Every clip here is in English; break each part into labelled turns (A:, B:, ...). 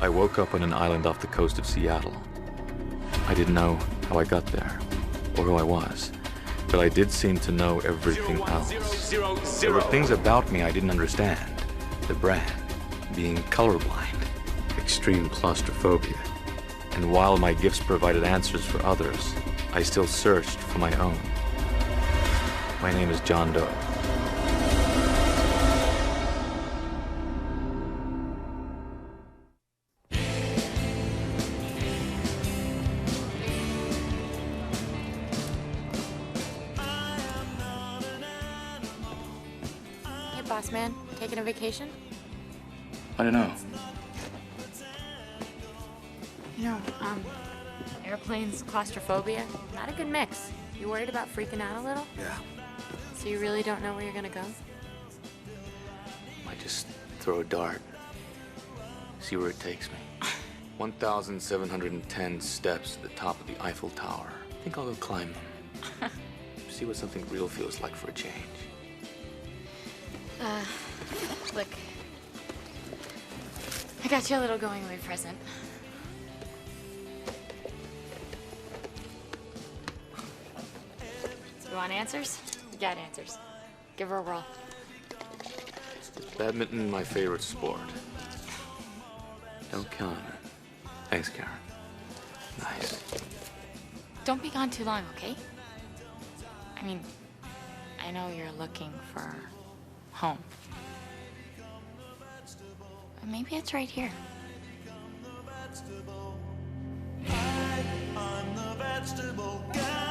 A: I woke up on an island off the coast of Seattle. I didn't know how I got there, or who I was, but I did seem to know everything else. There were things about me I didn't understand. The brand, being colorblind, extreme claustrophobia. And while my gifts provided answers for others, I still searched for my own. My name is John Doe.
B: Boss man, taking a vacation?
A: I don't know.
B: You know, airplanes, claustrophobia, not a good mix. You worried about freaking out a little?
A: Yeah.
B: So you really don't know where you're gonna go?
A: Might just throw a dart. See where it takes me. 1,710 steps to the top of the Eiffel Tower. I think I'll go climb them. See what something real feels like for a change.
B: Look. I got you a little going away present. You want answers? You got answers. Give her a whirl.
A: Is badminton my favorite sport? Don't count on it. Thanks, Karen. Nice.
B: Don't be gone too long, okay? I mean, I know you're looking for home. But maybe it's right here.
C: I'm the vegetable guy.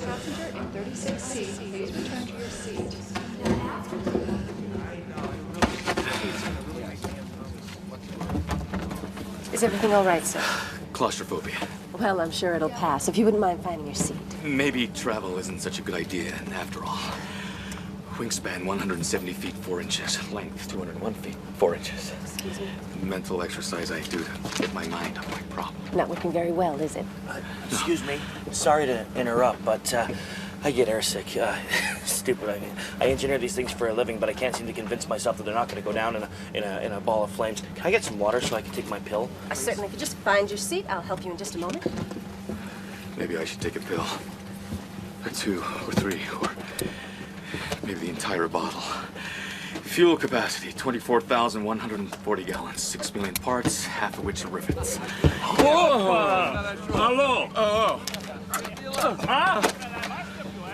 D: Passenger in 36C, please return to your seat.
E: Is everything all right, sir?
A: Claustrophobia.
E: Well, I'm sure it'll pass, if you wouldn't mind finding your seat.
A: Maybe travel isn't such a good idea, after all. Wingspan 170 feet 4 inches. Length 201 feet 4 inches.
E: Excuse me?
A: Mental exercise I do to get my mind on my problem.
E: Not working very well, is it?
F: Excuse me. Sorry to interrupt, but I get airsick. Stupid. I mean, I engineer these things for a living, but I can't seem to convince myself that they're not going to go down in a ball of flames. Can I get some water so I can take my pill?
E: Certainly. If you just find your seat, I'll help you in just a moment.
A: Maybe I should take a pill. Or 2, or 3, or maybe the entire bottle. Fuel capacity, 24,140 gallons, 6 million parts, half of which are rivets.
G: Hello.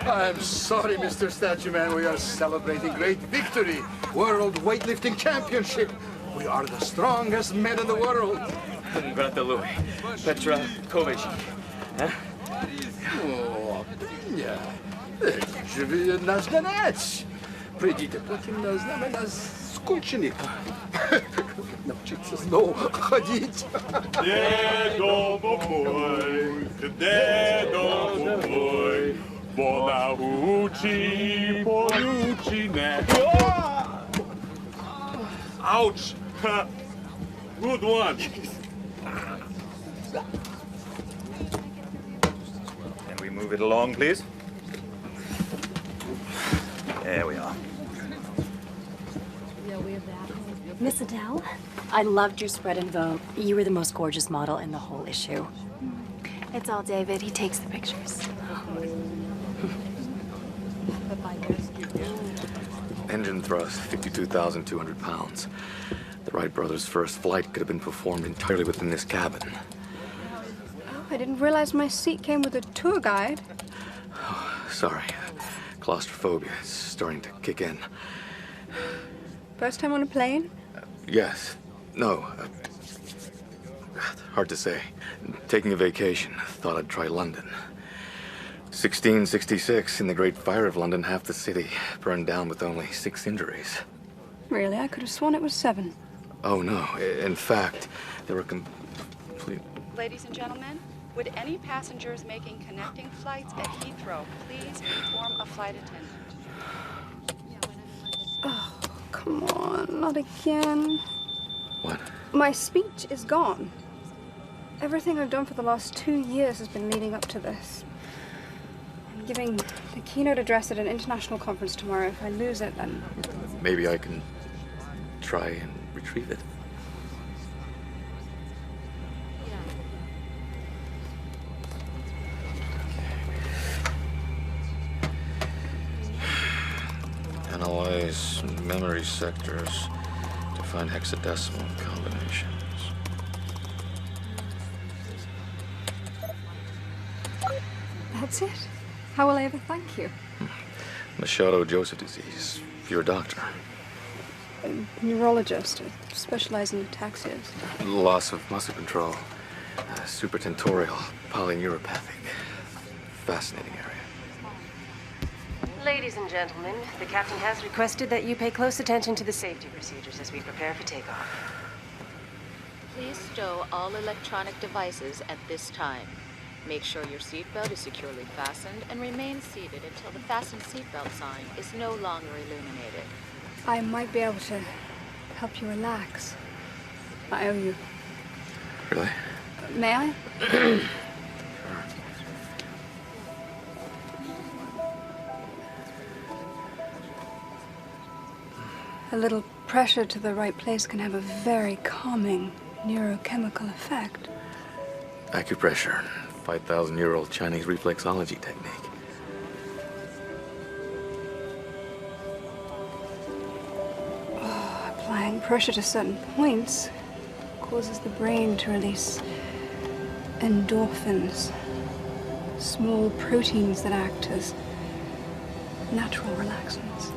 H: I'm sorry, Mr. Statue Man. We are celebrating great victory. World Weightlifting Championship. We are the strongest men in the world.
A: Gratuluj. Petra Kovic. Huh?
H: O, nie. Żeby nas znać. Przyjdziecie potem na znamy nas skończnika. Nauczyć się znowu chodzić.
G: Dedomo mój, bo nauczy pojuczynę. Ouch! Good one.
I: Can we move it along, please? There we are.
E: Miss Adele, I loved your spread in Vogue. You were the most gorgeous model in the whole issue.
B: It's all David. He takes the pictures.
A: Engine thrust, 52,200 pounds. The Wright brothers' first flight could have been performed entirely within this cabin.
D: Oh, I didn't realize my seat came with a tour guide.
A: Oh, sorry. Claustrophobia is starting to kick in.
D: First time on a plane?
A: Yes. No. Hard to say. Taking a vacation. Thought I'd try London. 1666, in the Great Fire of London, half the city burned down with only 6 injuries.
D: Really? I could have sworn it was 7.
A: Oh, no. In fact, there were complete...
D: Ladies and gentlemen,
J: Would any passengers making connecting flights at Heathrow please inform a flight attendant?
D: Oh, come on, not again.
A: What?
D: My speech is gone. Everything I've done for the last 2 years has been leading up to this. I'm giving the keynote address at an international conference tomorrow. If I lose it, then...
A: Maybe I can try and retrieve it. Analyze memory sectors to find hexadecimal combinations.
D: That's it. How will I ever thank you?
A: Machado Joseph disease. You're a doctor.
D: A neurologist. I specialize in ataxias.
A: Loss of muscle control. Supratentorial. Polyneuropathic. Fascinating area.
K: Ladies and gentlemen, the captain has requested that you pay close attention to the safety procedures as we prepare for takeoff.
L: Please stow all electronic devices at this time. Make sure your seatbelt is securely fastened and remain seated until the fasten seatbelt sign is no longer illuminated.
D: I might be able to help you relax. I owe you.
A: Really?
D: May I? A little pressure to the right place can have a very calming neurochemical effect.
A: Acupressure. 5,000-year-old Chinese reflexology technique.
D: Applying pressure to certain points causes the brain to release endorphins, small proteins that act as natural relaxants.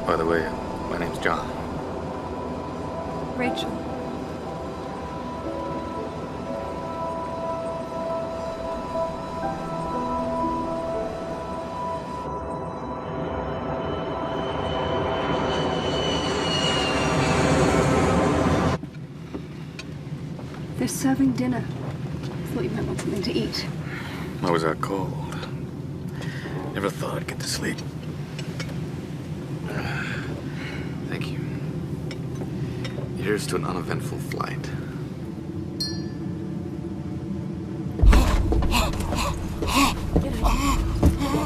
A: By the way, my name's John.
D: Rachel. They're serving dinner. Thought you might want something to eat.
A: I was out cold. Never thought I'd get to sleep. Thank you. Here's to an uneventful flight.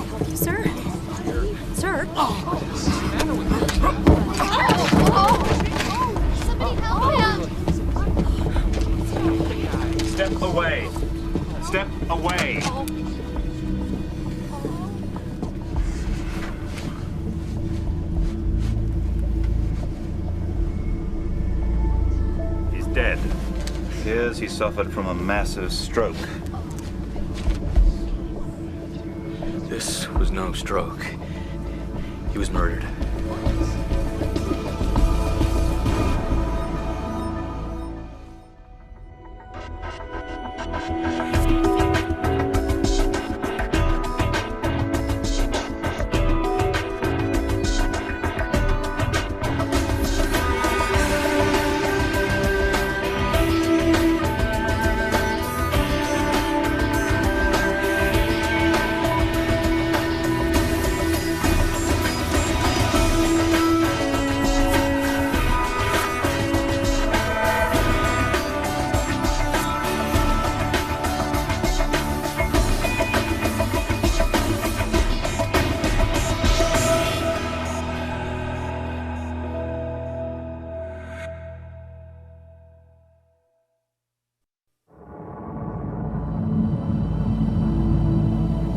E: Help you, sir? Sir?
B: Somebody help him!
I: Step away. Step away. He's dead. Appears he suffered from a massive stroke.
A: This was no stroke. He was murdered.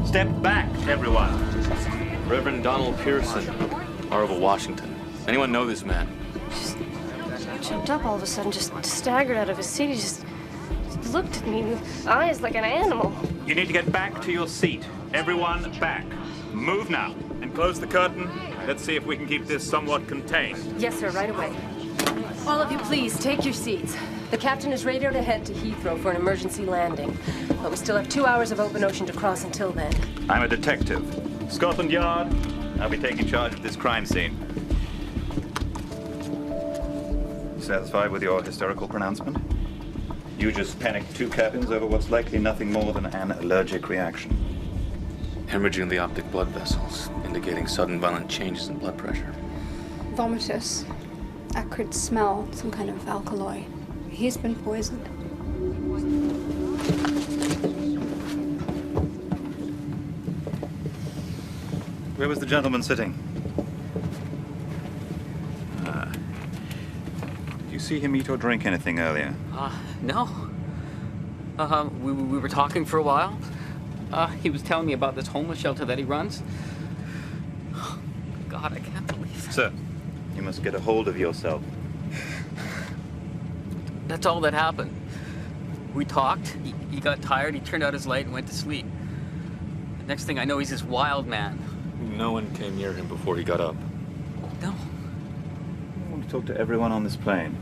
I: Step back, everyone.
A: Reverend Donald Pearson, Orville, Washington. Anyone know this man?
K: Jumped up all of a sudden, just staggered out of his seat. He just looked at me with eyes like an animal.
I: You need to get back to your seat. Everyone back. Move now. And close the curtain. Let's see if we can keep this somewhat contained.
K: Yes, sir, right away. All of you, please, take your seats. The captain is radioed ahead to Heathrow for an emergency landing. But we still have 2 hours of open ocean to cross until then.
I: I'm a detective. Scotland Yard, I'll be taking charge of this crime scene. Satisfied with your hysterical pronouncement? You just panicked 2 cabins over what's likely nothing more than an allergic reaction.
A: Hemorrhaging of the optic blood vessels, indicating sudden violent changes in blood pressure.
D: Vomitus. Acrid smell, some kind of alkaloid. He's been poisoned.
I: Where was the gentleman sitting? Did you see him eat or drink anything earlier?
M: No. We were talking for a while. He was telling me about this homeless shelter that he runs. God, I can't believe it.
I: Sir, you must get a hold of yourself.
M: That's all that happened. We talked, he got tired, he turned out his light and went to sleep. The next thing I know, he's this wild man.
A: No one came near him before he got up.
M: No.
I: I want to talk to everyone on this plane.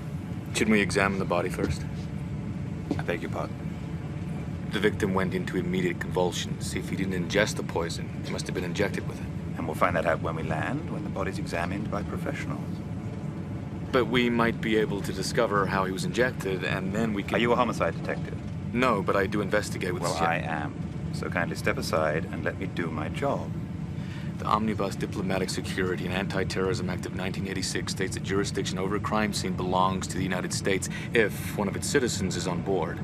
A: Shouldn't we examine the body first?
I: I beg your pardon.
A: The victim went into immediate convulsions. If he didn't ingest the poison, he must have been injected with it.
I: And we'll find that out when we land, when the body's examined by professionals.
A: But we might be able to discover how he was injected, and then we can...
I: Are you a homicide detective?
A: No, but I do investigate with...
I: Well, I am. So kindly step aside and let me do my job.
A: The Omnibus Diplomatic Security and Anti-Terrorism Act of 1986 states that jurisdiction over a crime scene belongs to the United States if one of its citizens is on board.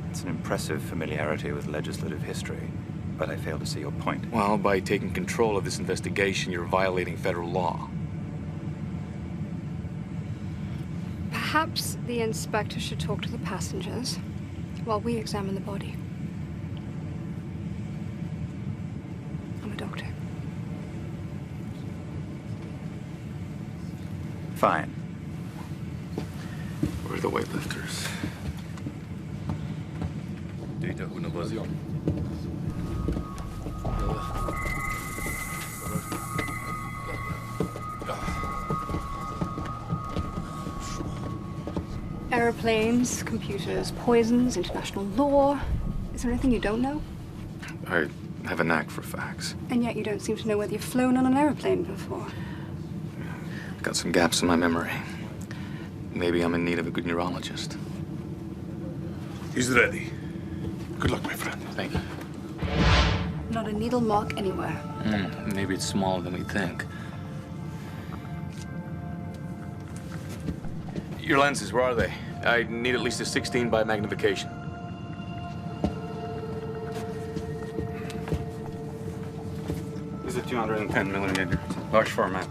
I: It's an impressive familiarity with legislative history, but I fail to see your point.
A: Well, by taking control of this investigation, you're violating federal law.
D: Perhaps the inspector should talk to the passengers while we examine the body. I'm a doctor.
I: Fine.
A: Where are the weightlifters? Data Unabazion.
D: Aeroplanes, computers, poisons, international law. Is there anything you don't know?
A: I have a knack for facts.
D: And yet you don't seem to know whether you've flown on an aeroplane before.
A: Got some gaps in my memory. Maybe I'm in need of a good neurologist.
G: He's ready. Good luck, my friend.
A: Thank you.
D: Not a needle mark anywhere.
A: Maybe it's smaller than we think. Your lenses, where are they? I need at least a 16 by magnification.
N: This is a 210 millimeter, large format.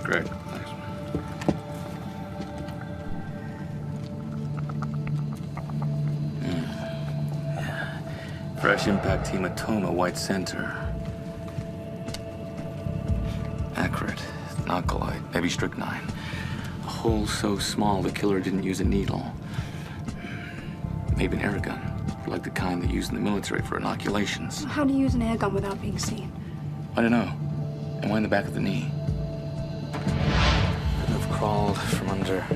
A: Great, thanks. Fresh impact hematoma, white center. Acrid, alkaloid, maybe strychnine. A hole so small the killer didn't use a needle. Maybe an air gun, like the kind they use in the military for inoculations.
D: How do you use an air gun without being seen?
A: I don't know. And why in the back of the knee? Couldn't have crawled from under. There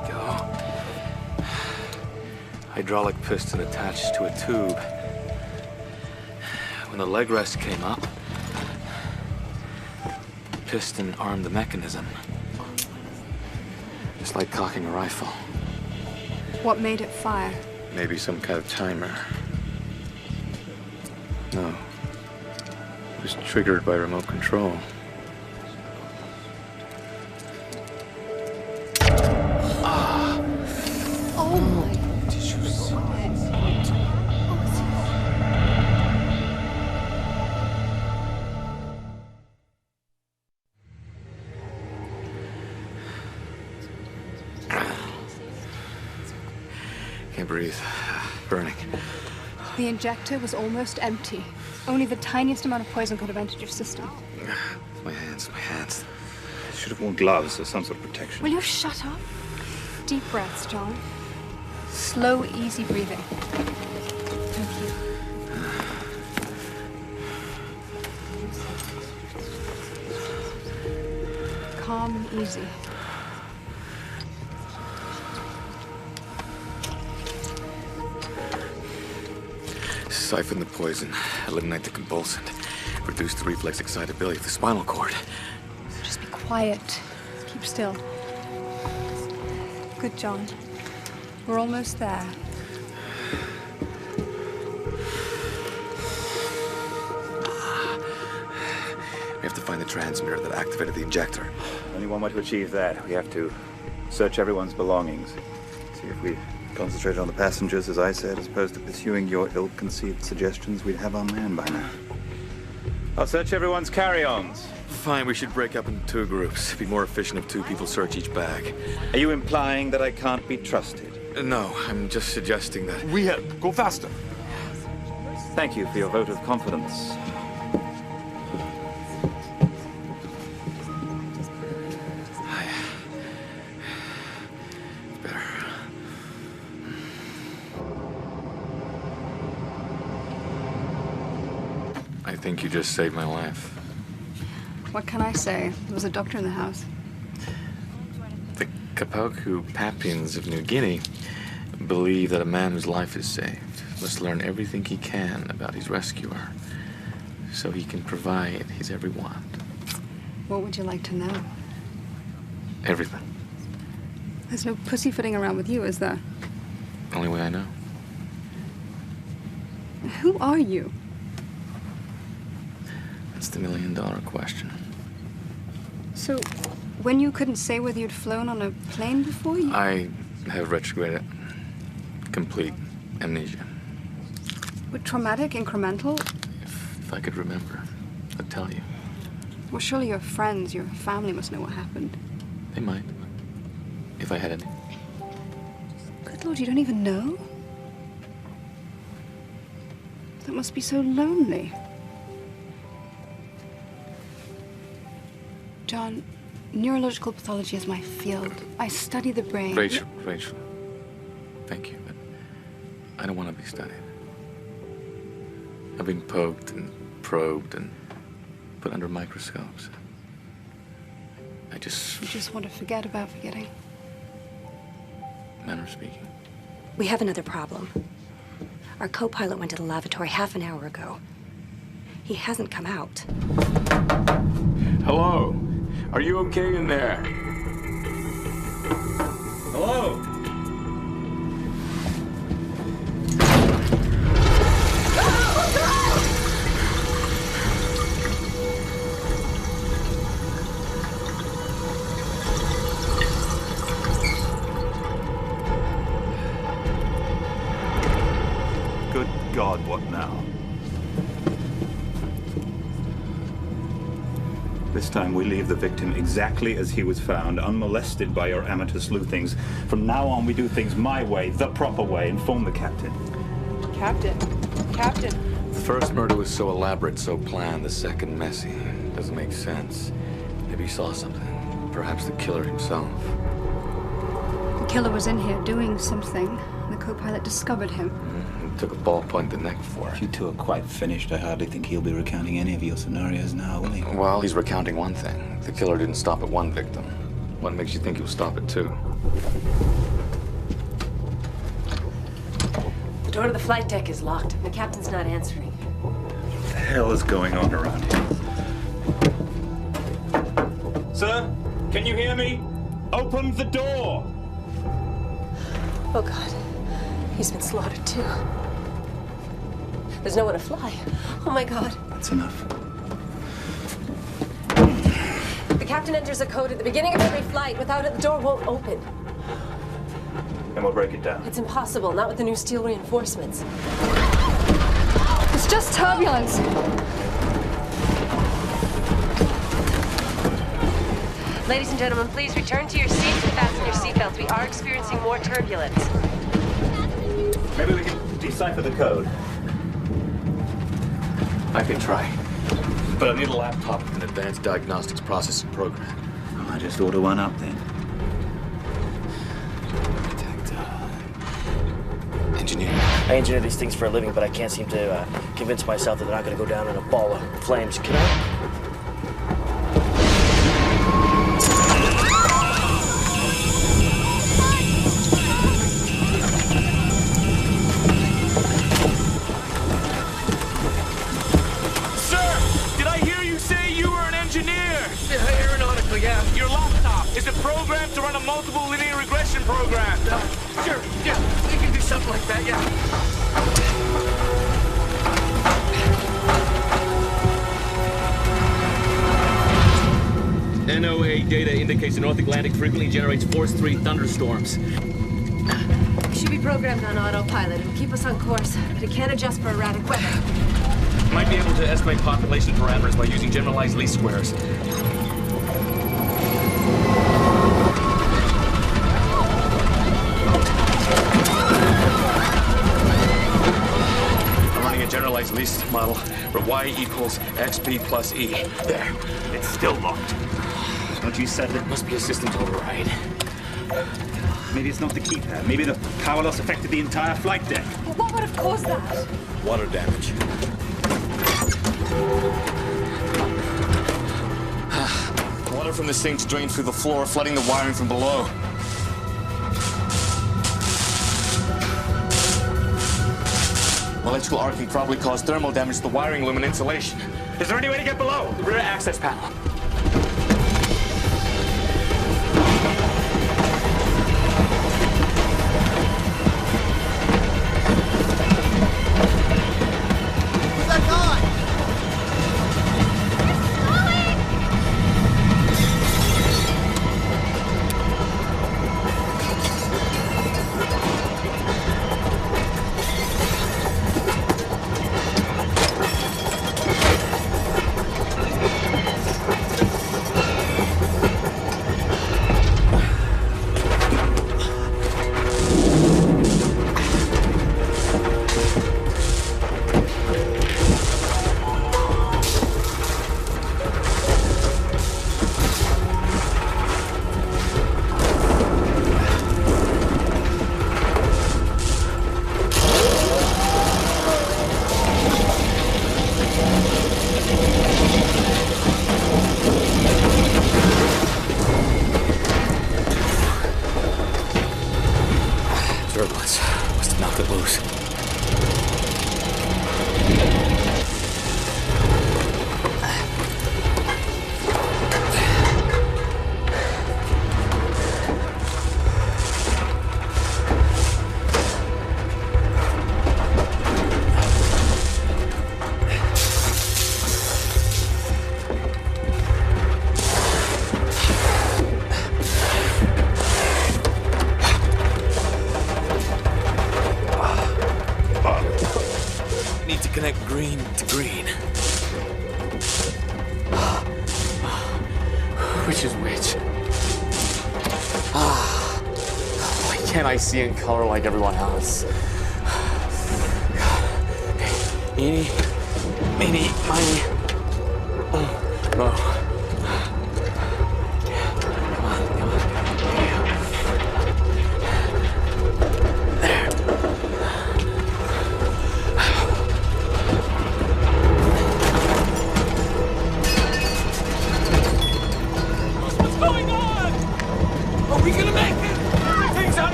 A: we go. Hydraulic piston attached to a tube. When the leg rest came up, the piston armed the mechanism. Just like cocking a rifle.
D: What made it fire?
A: Maybe some kind of timer. No. It was triggered by remote control.
D: Oh my.
A: Did you see? Can't breathe. Burning.
D: The injector was almost empty. Only the tiniest amount of poison could have entered your system.
A: My hands, my hands.
I: Should have worn gloves or some sort of protection.
D: Will you shut up? Deep breaths, John. Slow, easy breathing. Thank you. Calm and easy.
A: Siphon the poison, eliminate the convulsant, reduce the reflex excitability of the spinal cord.
D: Just be quiet. Keep still. Good, John. We're almost there.
A: We have to find the transmitter that activated the injector.
I: Only one way to achieve that. We have to search everyone's belongings. See if we concentrated on the passengers, as I said, as opposed to pursuing your ill-conceived suggestions, we'd have our man by now. I'll search everyone's carry-ons.
A: Fine, we should break up into 2 groups. It'd be more efficient if 2 people search each bag.
I: Are you implying that I can't be trusted?
A: No, I'm just suggesting that...
G: We help. Go faster.
I: Thank you for your vote of confidence.
A: Better. I think you just saved my life.
D: What can I say? There was a doctor in the house.
A: The Kapoku Papians of New Guinea believe that a man whose life is saved must learn everything he can about his rescuer so he can provide his every want.
D: What would you like to know?
A: Everything.
D: There's no pussyfooting around with you, is there?
A: Only way I know.
D: Who are you?
A: That's the $1 million question.
D: So, when you couldn't say whether you'd flown on a plane before, you...
A: I have retrograded. Complete amnesia.
D: What, traumatic, incremental?
A: If I could remember, I'd tell you.
D: Well, surely your friends, your family must know what happened.
A: They might. If I had any.
D: Good Lord, you don't even know? That must be so lonely. John, neurological pathology is my field. I study the brain.
A: Rachel. Thank you, but I don't want to be studied. I've been poked and probed and put under microscopes. You
D: just want to forget about forgetting.
A: Manner of speaking.
E: We have another problem. Our co-pilot went to the lavatory half an hour ago. He hasn't come out.
O: Hello? Are you okay in there?
I: Hello? Good God, what now? This time we leave the victim exactly as he was found, unmolested by your amateur sleuthings. From now on, we do things my way, the proper way. Inform the captain.
J: Captain.
A: The first murder was so elaborate, so planned. The second messy. Doesn't make sense. Maybe he saw something. Perhaps the killer himself.
D: The killer was in here doing something. The co-pilot discovered him.
A: He took a ballpoint to the neck for it.
P: You two are quite finished. I hardly think he'll be recounting any of your scenarios now, will he?
A: Well, he's recounting one thing. The killer didn't stop at one victim. What makes you think he'll stop at 2?
E: The door to the flight deck is locked. The captain's not answering.
I: What the hell is going on around here? Sir, can you hear me? Open the door!
K: Oh, God. He's been slaughtered, too. There's nowhere to fly. Oh, my God.
P: That's enough.
K: The captain enters a code at the beginning of every flight. Without it, the door won't open.
I: And we'll break it down.
K: It's impossible, not with the new steel reinforcements.
D: It's just turbulence.
K: Ladies and gentlemen, please return to your seats and fasten your seatbelts. We are experiencing more turbulence.
I: Maybe we can decipher the code.
A: I can try. But I need a laptop with an advanced diagnostics processing program.
P: Well, I just order one up then.
A: Engineer.
F: I engineer these things for a living, but I can't seem to convince myself that they're not going to go down in a ball of flames. Can I?
Q: to run a multiple linear regression program.
F: Sure, yeah, you can do something like that, yeah.
Q: NOAA data indicates the North Atlantic frequently generates Force 3 thunderstorms.
E: It should be programmed on autopilot. It'll keep us on course, but it can't adjust for erratic weather.
Q: Might be able to estimate population parameters by using generalized least squares. I'm running a generalized least model where y equals xp plus e. There. It's still locked.
P: Don't you settle it?
Q: Must be a systems override.
P: Maybe it's not the keypad. Maybe the power loss affected the entire flight deck.
E: What would have caused that?
A: Water damage.
Q: Water from the sinks drained through the floor, flooding the wiring from below. Electrical arcing probably caused thermal damage to the wiring loom and insulation. Is there any way to get below? The rear access panel. Turbulence. Must have knocked it loose. Connect green to green. Which is which? Why can't I see in color like everyone else? Eeny, meeny, miny. Oh.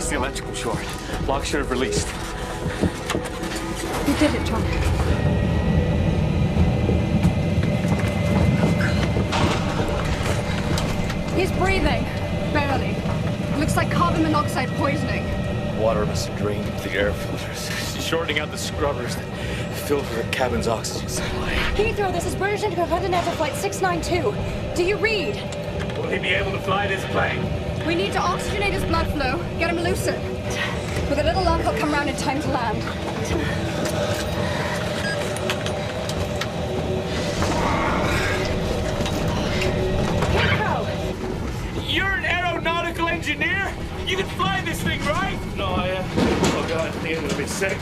Q: The electrical short. Lock should have released.
D: You did it, John. He's breathing. Barely. Looks like carbon monoxide poisoning.
A: Water must have drained into the air filters. She's shorting out the scrubbers that filled her cabin's oxygen supply.
E: Heathrow, this is British Intercontinental Flight 692. Do you read?
Q: Will he be able to fly this plane?
D: We need to oxygenate his blood flow, get him lucid. With a little luck, he'll come round in time to land.
E: Heathrow!
Q: You're an aeronautical engineer? You can fly this thing, right?
G: No, oh God, I think I'm gonna be sick.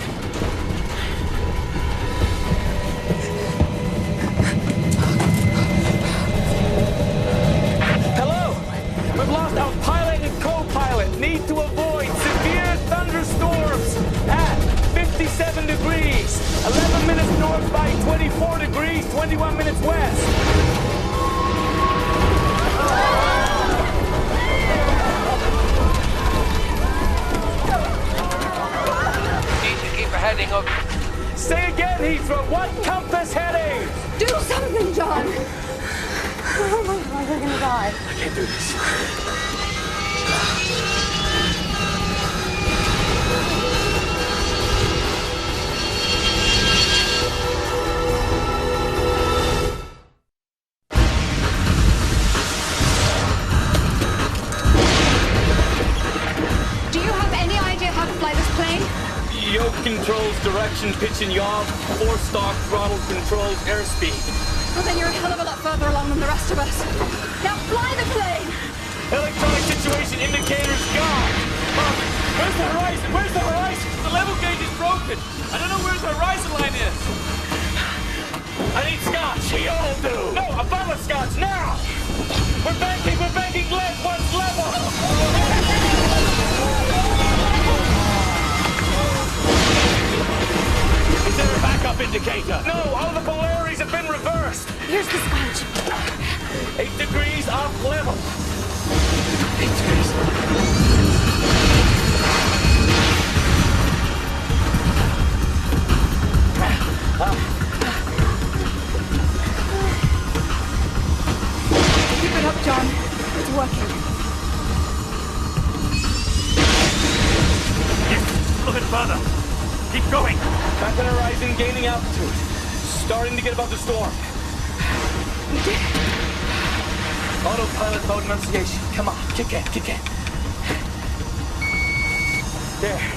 Q: We've lost our pilot and co-pilot. Need to avoid severe thunderstorms at 57 degrees, 11 minutes north by 24 degrees, 21 minutes west.
R: Need to keep a heading
D: on, John. Oh my God, we're gonna die.
A: I can't do this.
D: Do you have any idea how to fly this plane?
Q: Yoke controls, direction, pitch and yaw, four-stalk throttle controls, airspeed.
D: Well, then you're a hell of a lot further along than the rest of us. Now fly the plane!
Q: Electronic situation indicators gone. Where's the horizon? Where's the horizon? The level gauge is broken. I don't know where the horizon line is. I need scotch. We all do. No, a bottle of scotch now. We're banking lead. What's level? Is there a backup indicator? No, all the polarities have been reversed.
E: Here's the scotch.
Q: 8 degrees off level. 8 degrees.
D: Keep it up, John. It's working.
Q: Yes, a little bit further. Keep going. Back on horizon, gaining altitude. Starting to get above the storm. Autopilot mode enunciation. Come on, kick in, kick in. There.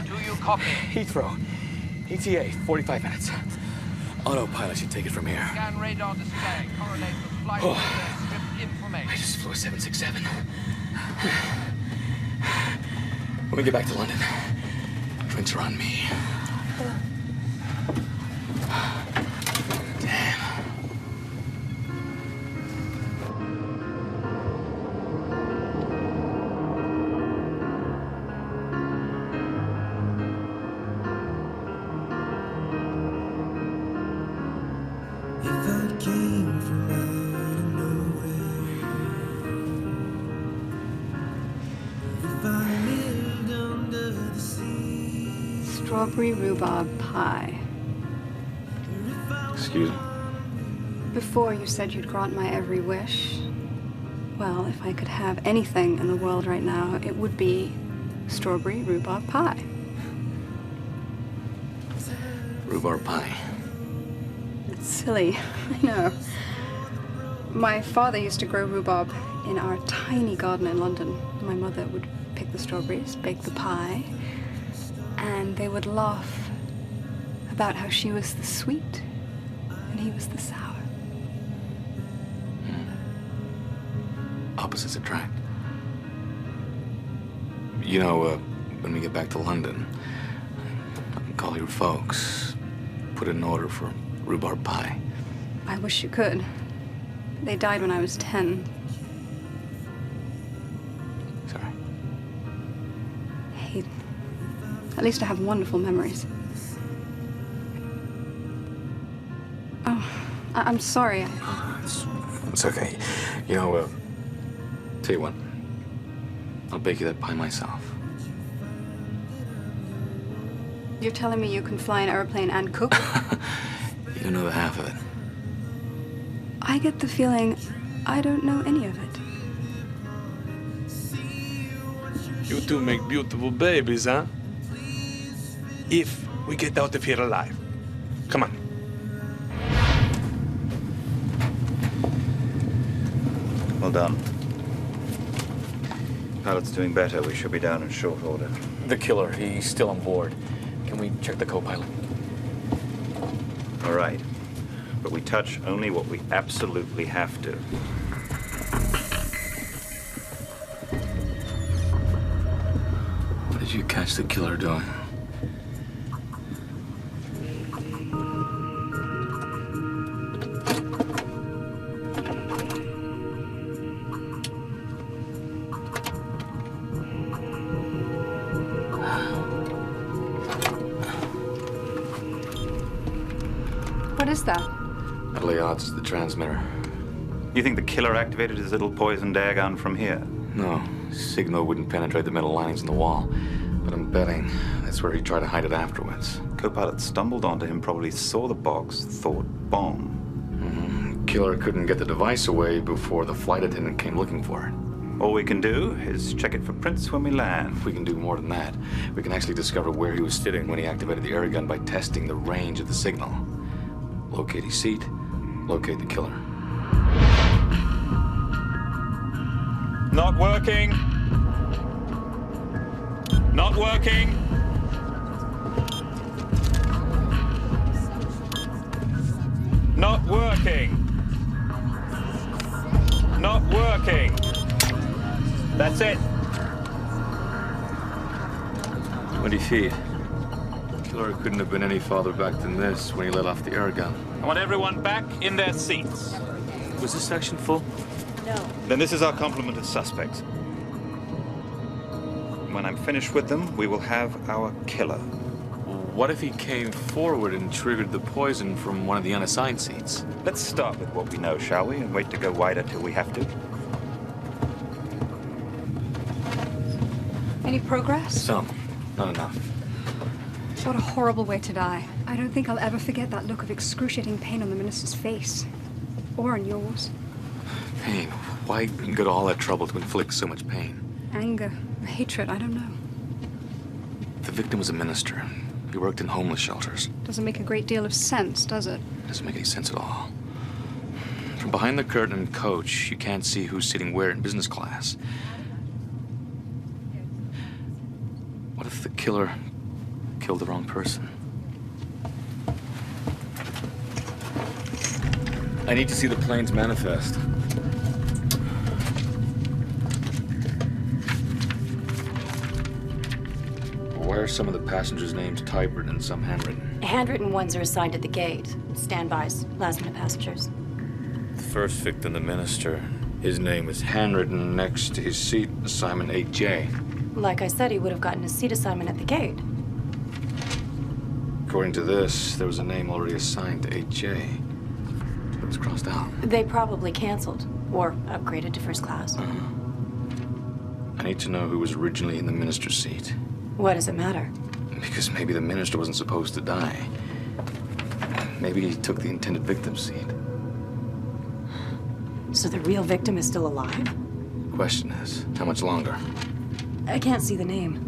R: Do you copy?
Q: Heathrow. ETA, 45 minutes. Autopilot should take it from here.
R: Scan radar display. Correlate with flight script information.
Q: I just flew a 767. When we get back to London, drinks are on me.
D: Strawberry rhubarb pie.
A: Excuse me?
D: Before you said you'd grant my every wish. Well, if I could have anything in the world right now, it would be strawberry rhubarb pie.
A: Rhubarb pie.
D: It's silly, I know. My father used to grow rhubarb in our tiny garden in London. My mother would pick the strawberries, bake the pie, and they would laugh about how she was the sweet and he was the sour.
A: Opposites attract. You know, when we get back to London, I can call your folks, put in an order for rhubarb pie.
D: I wish you could. They died when I was 10.
A: Sorry.
D: Hey, at least I have wonderful memories. Oh, I'm sorry.
A: It's okay. You know, tell you what, I'll bake you that pie myself.
D: You're telling me you can fly an airplane and cook?
A: You don't know the half of it.
D: I get the feeling I don't know any of it.
G: You two make beautiful babies, huh? If we get out of here alive. Come on.
I: Well done. Pilot's doing better. We should be down in short order.
A: The killer, he's still on board. Can we check the co-pilot?
I: All right. But we touch only what we absolutely have to.
A: What did you catch the killer doing?
D: What is that?
A: At lay odds is the transmitter.
I: You think the killer activated his little poisoned air gun from here?
A: No, signal wouldn't penetrate the metal linings in the wall. But I'm betting that's where he tried to hide it afterwards.
I: Co-pilot stumbled onto him, probably saw the box, thought bomb.
A: Killer couldn't get the device away before the flight attendant came looking for it.
I: All we can do is check it for prints when we land.
A: We can do more than that. We can actually discover where he was sitting when he activated the air gun by testing the range of the signal. Locate his seat, locate the killer.
I: Not working. Not working. Not working. Not working. That's it.
A: 20 feet. Killer couldn't have been any farther back than this when he let off the air gun.
I: I want everyone back in their seats.
A: Was this section full?
L: No.
I: Then this is our complement of suspects. When I'm finished with them, we will have our killer.
A: What if he came forward and triggered the poison from one of the unassigned seats?
I: Let's start with what we know, shall we? And wait to go wider till we have to.
D: Any progress?
A: Some. Not enough.
D: What a horrible way to die. I don't think I'll ever forget that look of excruciating pain on the minister's face. Or on yours.
A: Pain. Why go to all that trouble to inflict so much pain?
D: Anger, hatred, I don't know.
A: The victim was a minister. He worked in homeless shelters.
D: Doesn't make a great deal of sense, does it?
A: Doesn't make any sense at all. From behind the curtain in coach, you can't see who's sitting where in business class. What if the killer killed the wrong person? I need to see the plane's manifest. Why are some of the passengers' names typewritten and some handwritten?
E: Handwritten ones are assigned at the gate. Standbys, last-minute passengers.
A: The first victim, the minister, his name is handwritten next to his seat assignment 8J.
E: Like I said, he would have gotten a seat assignment at the gate.
A: According to this, there was a name already assigned to 8J. It was crossed out.
E: They probably canceled or upgraded to first class.
A: I need to know who was originally in the minister's seat.
E: What does it matter?
A: Because maybe the minister wasn't supposed to die. Maybe he took the intended victim's seat.
E: So the real victim is still alive?
A: Question is, how much longer?
E: I can't see the name.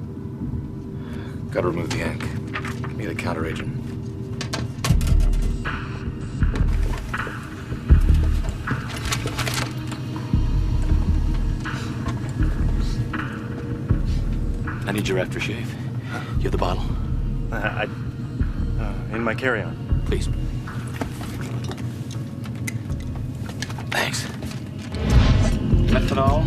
A: Gotta remove the ink. Need a counter agent. I need your aftershave. You have the bottle?
F: In my carry-on.
A: Please. Thanks. Methanol.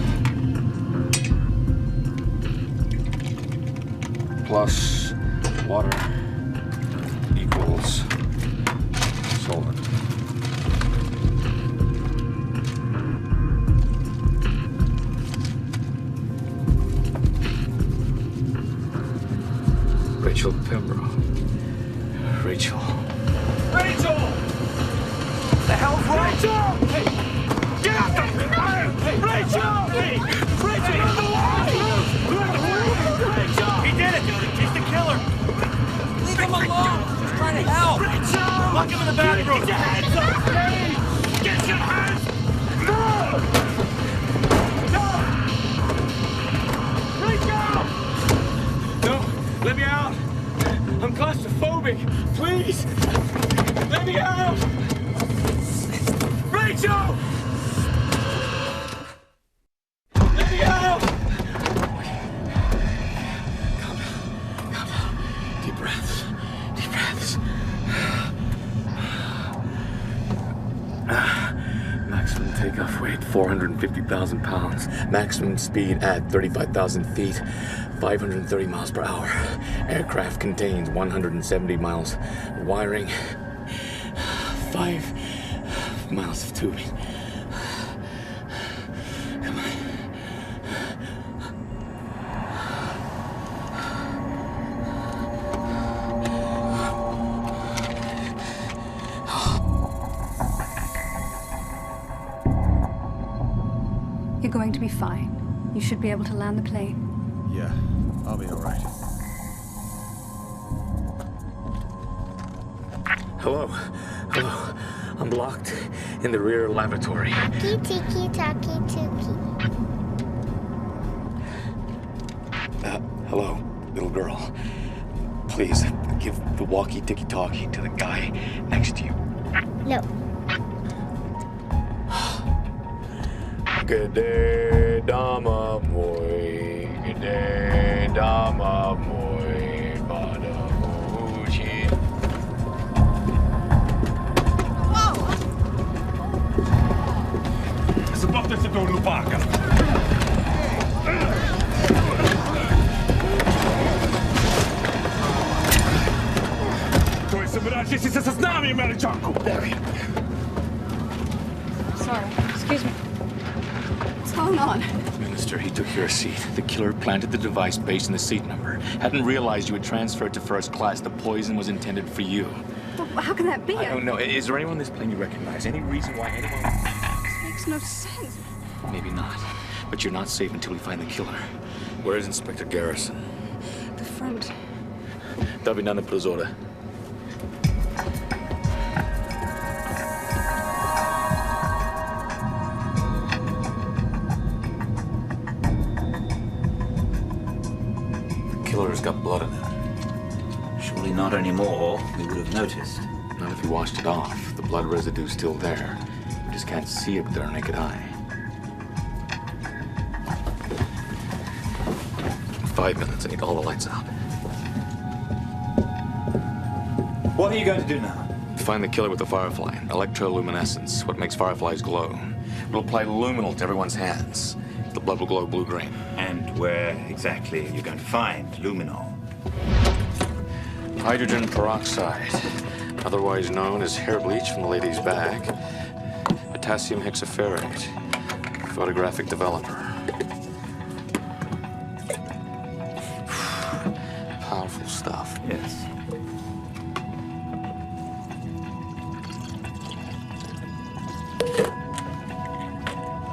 A: Plus water equals solvent. Rachel Pembroke. Rachel.
Q: Rachel! The hell's wrong? Rachel! Hey! Get out the... Hey! Rachel! Hey! Rachel! Rachel! He did it! He's the killer! Leave him alone! He's trying to help! Rachel! Lock him in the bathroom! Get your hands up! Hey! Get your hands! No! No! Rachel! No! Let me out! I'm claustrophobic! Please! Let me out! Rachel! Let me out! Calm down. Deep breaths. Deep breaths. Maximum takeoff weight, 450,000 pounds. Maximum speed at 35,000 feet, 530 miles per hour. Aircraft contains 170 miles. Wiring, 5 miles of tubing. Come on.
D: You're going to be fine. You should be able to land the plane.
S: Yeah, I'll be all right.
A: Hello. Hello. I'm locked in the rear lavatory. Hello, little girl. Please, give the walkie-talkie to the guy next to you.
S: No.
A: G'day, dama boy. G'day, dama boy. Bada boochie.
O: Заплатите се до лупака. Той събираше си се с нами, Америчанко!
D: Sorry. Excuse me. What's going on?
A: Minister, he took your seat. The killer planted the device based on the seat number. Hadn't realized you had transferred to first class. The poison was intended for you.
D: Well, how can that be?
A: I don't know. Is there anyone on this plane you recognize? Any reason why anyone...
D: This makes no sense.
A: Maybe not. But you're not safe until we find the killer. Where is Inspector Garrison?
D: The front.
A: Davi na prozore. The killer's got blood in it.
P: Surely not anymore. We would have noticed.
A: Not if you washed it off. The blood residue's still there. You just can't see it with our naked eye. 5 minutes. I need all the lights out.
P: What are you going to do now?
A: Find the killer with the firefly. Electroluminescence, what makes fireflies glow. We'll apply luminol to everyone's hands. The blood will glow blue-green.
P: And where exactly are you going to find luminol?
A: Hydrogen peroxide, otherwise known as hair bleach from the lady's bag. Potassium hexaferrate, photographic developer. Powerful stuff.
P: Yes.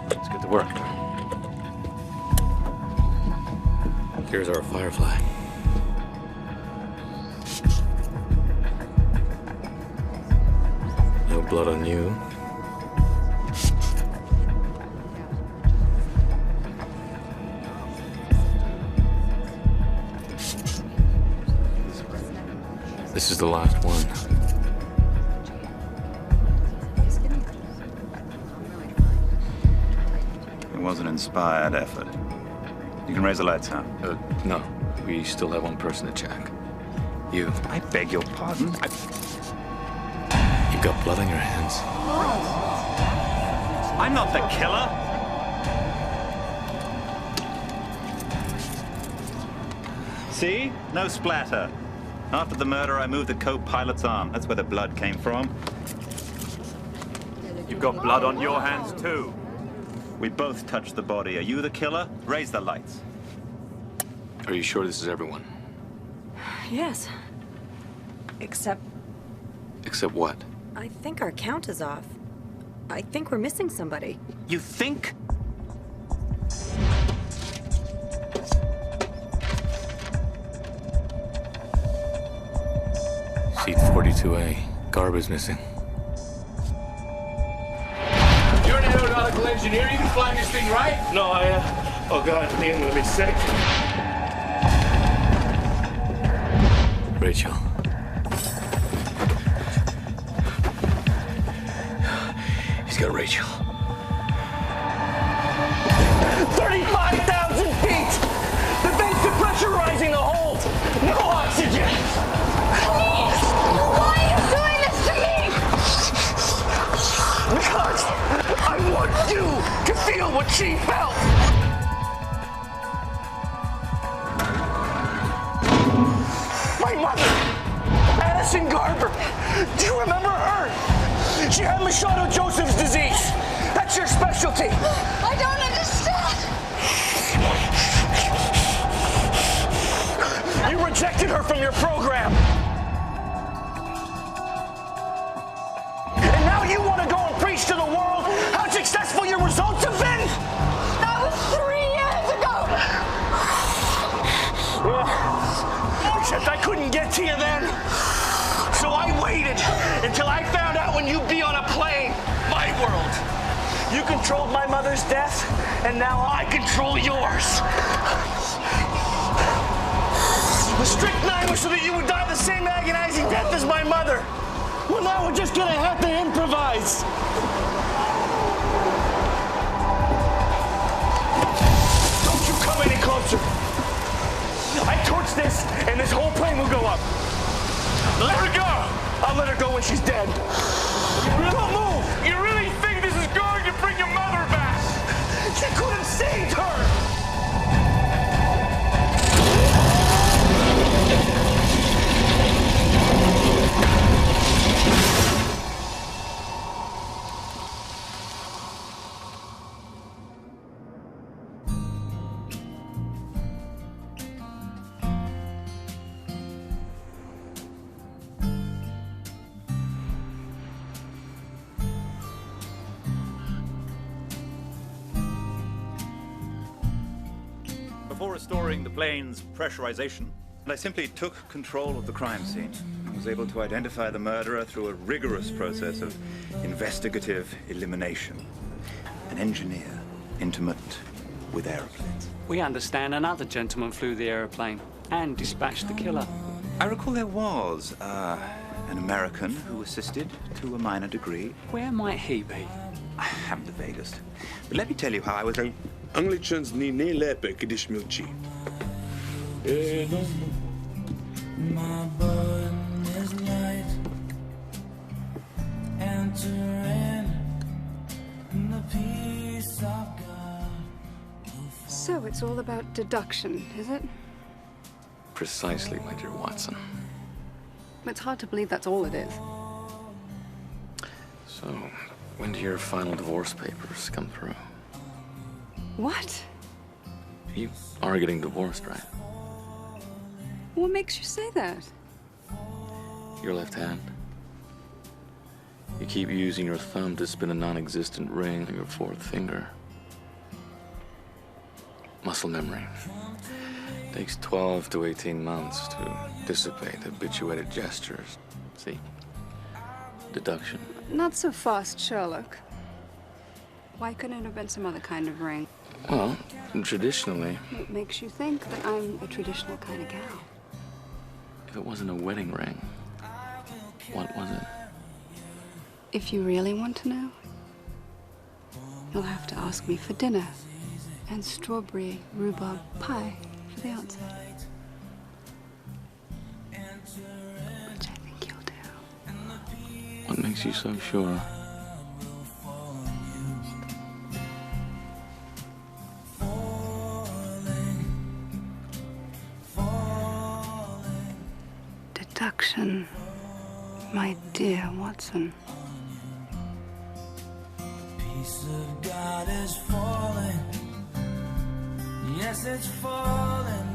A: Let's get to work. Here's our firefly. No blood on you. This is the last one.
I: It was an inspired effort. You can raise the lights now.
A: No. We still have one person to check. You.
I: I beg your pardon?
A: You've got blood on your hands.
P: I'm not the killer. See? No splatter. After the murder, I moved the co-pilot's arm. That's where the blood came from.
O: You've got blood on your hands, too.
P: We both touched the body. Are you the killer? Raise the lights.
A: Are you sure this is everyone?
E: Yes. Except
A: Except what?
E: I think our count is off. I think we're missing somebody.
P: You think?
A: Seat 42A. Garb is missing.
Q: You're an aeronautical engineer. You can fly this thing, right?
F: No, oh God, I think I'm gonna be sick.
A: Rachel. He's got Rachel.
Q: 35,000 feet! The vents depressurizing the hold! No oxygen!
S: Please! Why are you doing this to me?
Q: Because I want you to feel what she felt! My mother, Addison Garber. Do you remember her? She had Machado-Joseph's disease. That's your specialty.
S: I don't understand.
Q: You rejected her from your program. And now you want to go and preach to the world how successful your results have been?
S: That was 3 years ago.
Q: Except I couldn't get to you then. So
F: So I waited until I found out when you'd be on a plane. My world. You controlled my mother's death, and now I control yours. The strychnine was so that you would die the same agonizing death as my mother. Well, now we're just gonna have to improvise. Don't you come any closer. I torch this, and this whole plane will go up. Let her go. I'll let her go when she's dead. Don't move.
Q: You really think this is going to bring your mother back?
F: She could have saved her.
P: Before restoring the plane's pressurization, I simply took control of the crime scene and was able to identify the murderer through a rigorous process of investigative elimination. An engineer intimate with aeroplanes.
T: We understand another gentleman flew the aeroplane and dispatched the killer.
P: I recall there was an American who assisted to a minor degree.
T: Where might he be?
P: I haven't the vaguest. But let me tell you how I was...
G: Angličani ne lepe, když milčí.
C: My burden is light, entering the peace of God.
D: So it's all about deduction, is it?
A: Precisely, my dear Watson.
D: It's hard to believe that's all it is.
A: So, when do your final divorce papers come through?
D: What?
A: You are getting divorced, right?
D: What makes you say that?
A: Your left hand. You keep using your thumb to spin a non-existent ring on your fourth finger. Muscle memory. Takes 12 to 18 months to dissipate habituated gestures. See? Deduction.
D: Not so fast, Sherlock. Why couldn't it have been some other kind of ring?
A: Well, traditionally,
D: What makes you think that I'm a traditional kind of gal?
A: if it wasn't a wedding ring, what was it?
D: If you really want to know, you'll have to ask me for dinner and strawberry rhubarb pie for the answer. Which I think you'll do.
A: What makes you so sure?
D: Deduction, my dear Watson.
C: Peace of God is falling. Yes, it's falling.